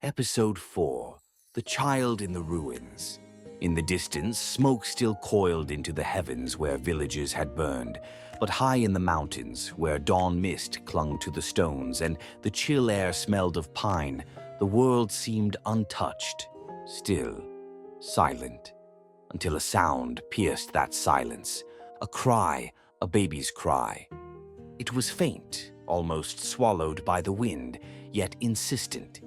Episode 4. The Child in the Ruins. In the distance, smoke still coiled into the heavens where villages had burned, but high in the mountains, where dawn mist clung to the stones and the chill air smelled of pine, the world seemed untouched, still, silent, until a sound pierced that silence, a cry, a baby's cry. It was faint, almost swallowed by the wind, yet insistent.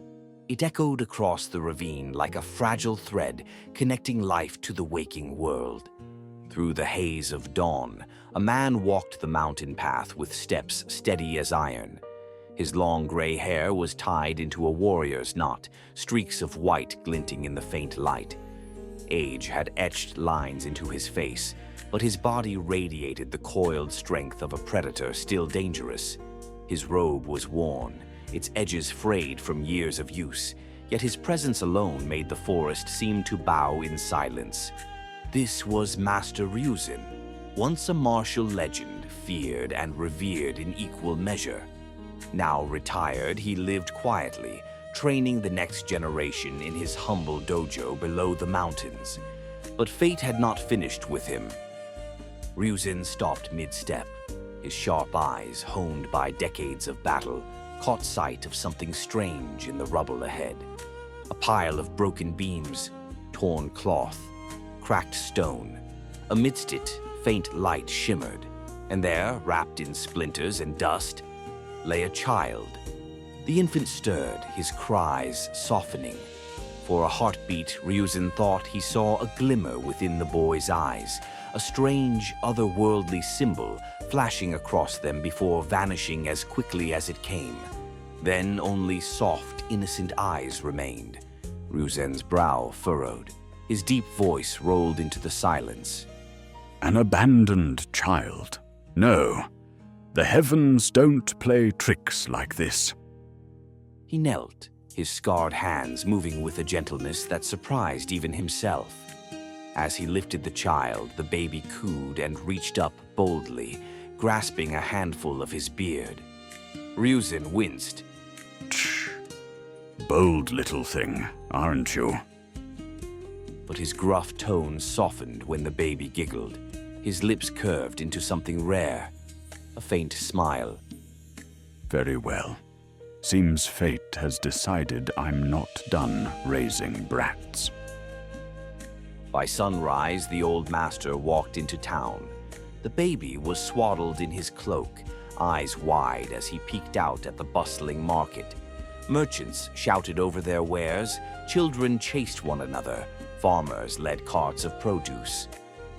It echoed across the ravine like a fragile thread connecting life to the waking world. Through the haze of dawn, a man walked the mountain path with steps steady as iron. His long gray hair was tied into a warrior's knot, streaks of white glinting in the faint light. Age had etched lines into his face, but his body radiated the coiled strength of a predator still dangerous. His robe was worn, its edges frayed from years of use, yet his presence alone made the forest seem to bow in silence. This was Master Ryuzen, once a martial legend, feared and revered in equal measure. Now retired, he lived quietly, training the next generation in his humble dojo below the mountains. But fate had not finished with him. Ryuzen stopped mid-step, his sharp eyes, honed by decades of battle, caught sight of something strange in the rubble ahead. A pile of broken beams, torn cloth, cracked stone. Amidst it, faint light shimmered, and there, wrapped in splinters and dust, lay a child. The infant stirred, his cries softening. For a heartbeat, Ryuzen thought he saw a glimmer within the boy's eyes, a strange, otherworldly symbol flashing across them before vanishing as quickly as it came. Then only soft, innocent eyes remained. Ryuzen's brow furrowed. His deep voice rolled into the silence. An abandoned child. No, the heavens don't play tricks like this. He knelt, his scarred hands moving with a gentleness that surprised even himself. As he lifted the child, the baby cooed and reached up boldly, grasping a handful of his beard. Ryuzen winced. Tch. Bold little thing, aren't you? But his gruff tone softened when the baby giggled. His lips curved into something rare, a faint smile. Very well. Seems fate has decided I'm not done raising brats. By sunrise, the old master walked into town. The baby was swaddled in his cloak, eyes wide as he peeked out at the bustling market. Merchants shouted over their wares, children chased one another, farmers led carts of produce.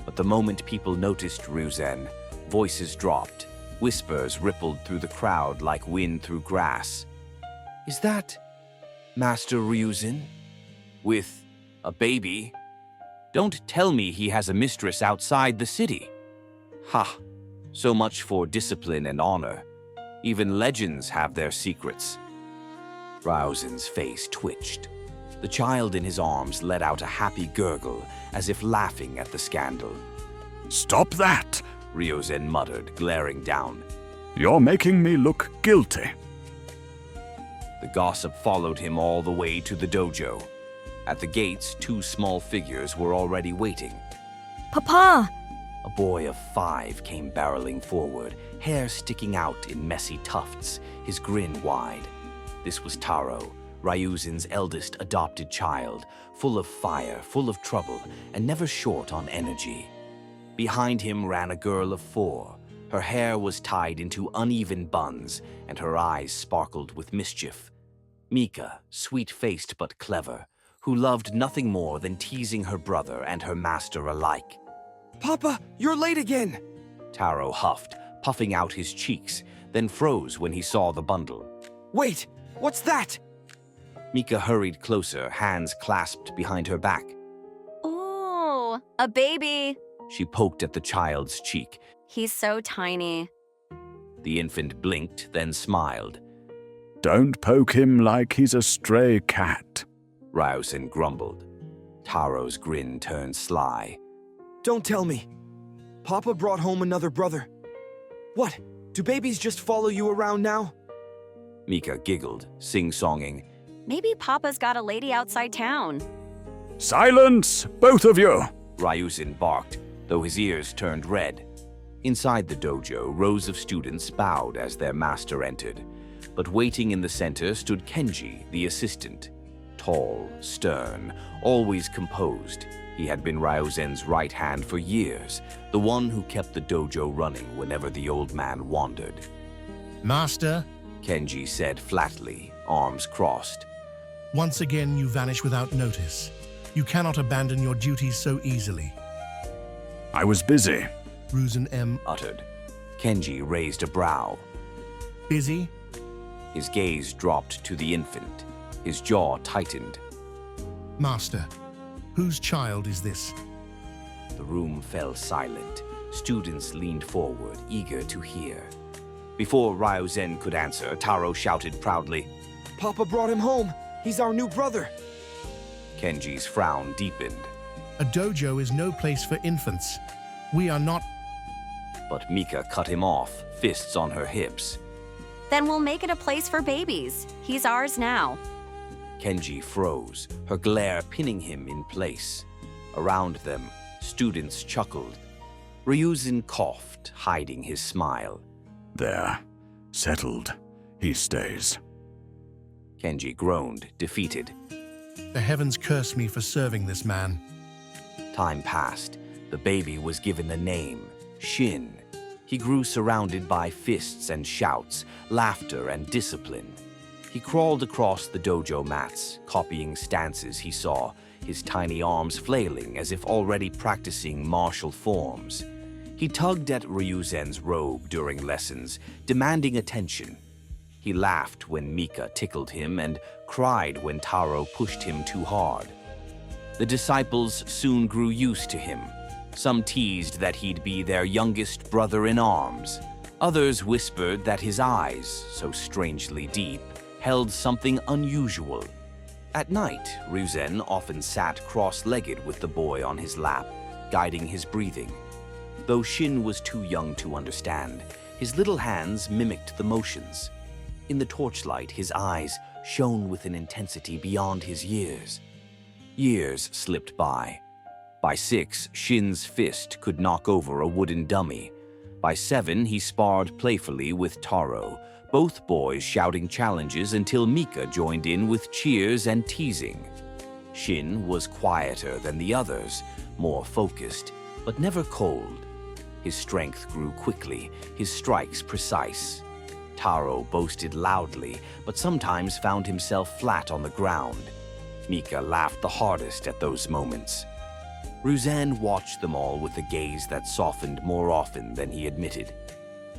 But the moment people noticed Ryuzen, voices dropped, whispers rippled through the crowd like wind through grass. Is that Master Ryuzen? With a baby? Don't tell me he has a mistress outside the city. Ha! So much for discipline and honor. Even legends have their secrets. Ryuzen's face twitched. The child in his arms let out a happy gurgle, as if laughing at the scandal. Stop that! Ryuzen muttered, glaring down. You're making me look guilty. The gossip followed him all the way to the dojo. At the gates, two small figures were already waiting. Papa! A boy of 5 came barreling forward, hair sticking out in messy tufts, his grin wide. This was Taro, Ryuzen's eldest adopted child, full of fire, full of trouble, and never short on energy. Behind him ran a girl of 4. Her hair was tied into uneven buns, and her eyes sparkled with mischief. Mika, sweet-faced but clever, who loved nothing more than teasing her brother and her master alike. Papa, you're late again! Taro huffed, puffing out his cheeks, then froze when he saw the bundle. Wait, what's that? Mika hurried closer, hands clasped behind her back. Ooh, a baby. She poked at the child's cheek. He's so tiny. The infant blinked, then smiled. Don't poke him like he's a stray cat. Ryuzen grumbled. Taro's grin turned sly. Don't tell me. Papa brought home another brother. What, do babies just follow you around now? Mika giggled, sing-songing. Maybe Papa's got a lady outside town. Silence, both of you! Ryuzen barked, though his ears turned red. Inside the dojo, rows of students bowed as their master entered. But waiting in the center stood Kenji, the assistant. Tall, stern, always composed, he had been Ryuzen's right hand for years, the one who kept the dojo running whenever the old man wandered. Master, Kenji said flatly, arms crossed. once again you vanish without notice. You cannot abandon your duties so easily. I was busy. Ryuzen M. Uttered. Kenji raised a brow. Busy? His gaze dropped to the infant. His jaw tightened. Master, whose child is this? The room fell silent. Students leaned forward, eager to hear. Before Ryuzen could answer, Taro shouted proudly, Papa brought him home. He's our new brother. Kenji's frown deepened. A dojo is no place for infants. We are not... But Mika cut him off, fists on her hips. Then we'll make it a place for babies. He's ours now. Kenji froze, her glare pinning him in place. Around them, students chuckled. Ryuzen coughed, hiding his smile. There. Settled. He stays. Kenji groaned, defeated. The heavens curse me for serving this man. Time passed. The baby was given a name, Shin. He grew surrounded by fists and shouts, laughter and discipline. He crawled across the dojo mats, copying stances he saw, his tiny arms flailing as if already practicing martial forms. He tugged at Ryuzen's robe during lessons, demanding attention. He laughed when Mika tickled him and cried when Taro pushed him too hard. The disciples soon grew used to him. Some teased that he'd be their youngest brother in arms. Others whispered that his eyes, so strangely deep, held something unusual. At night, Ryuzen often sat cross-legged with the boy on his lap, guiding his breathing. Though Shin was too young to understand, his little hands mimicked the motions. In the torchlight, his eyes shone with an intensity beyond his years. Years slipped by. By 6, Shin's fist could knock over a wooden dummy. By 7, he sparred playfully with Taro, both boys shouting challenges until Mika joined in with cheers and teasing. Shin was quieter than the others, more focused, but never cold. His strength grew quickly, his strikes precise. Taro boasted loudly, but sometimes found himself flat on the ground. Mika laughed the hardest at those moments. Ryuzen watched them all with a gaze that softened more often than he admitted.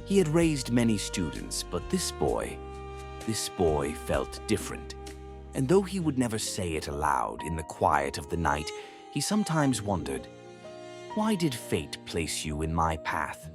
He had raised many students, but this boy felt different. And though he would never say it aloud in the quiet of the night, he sometimes wondered, why did fate place you in my path?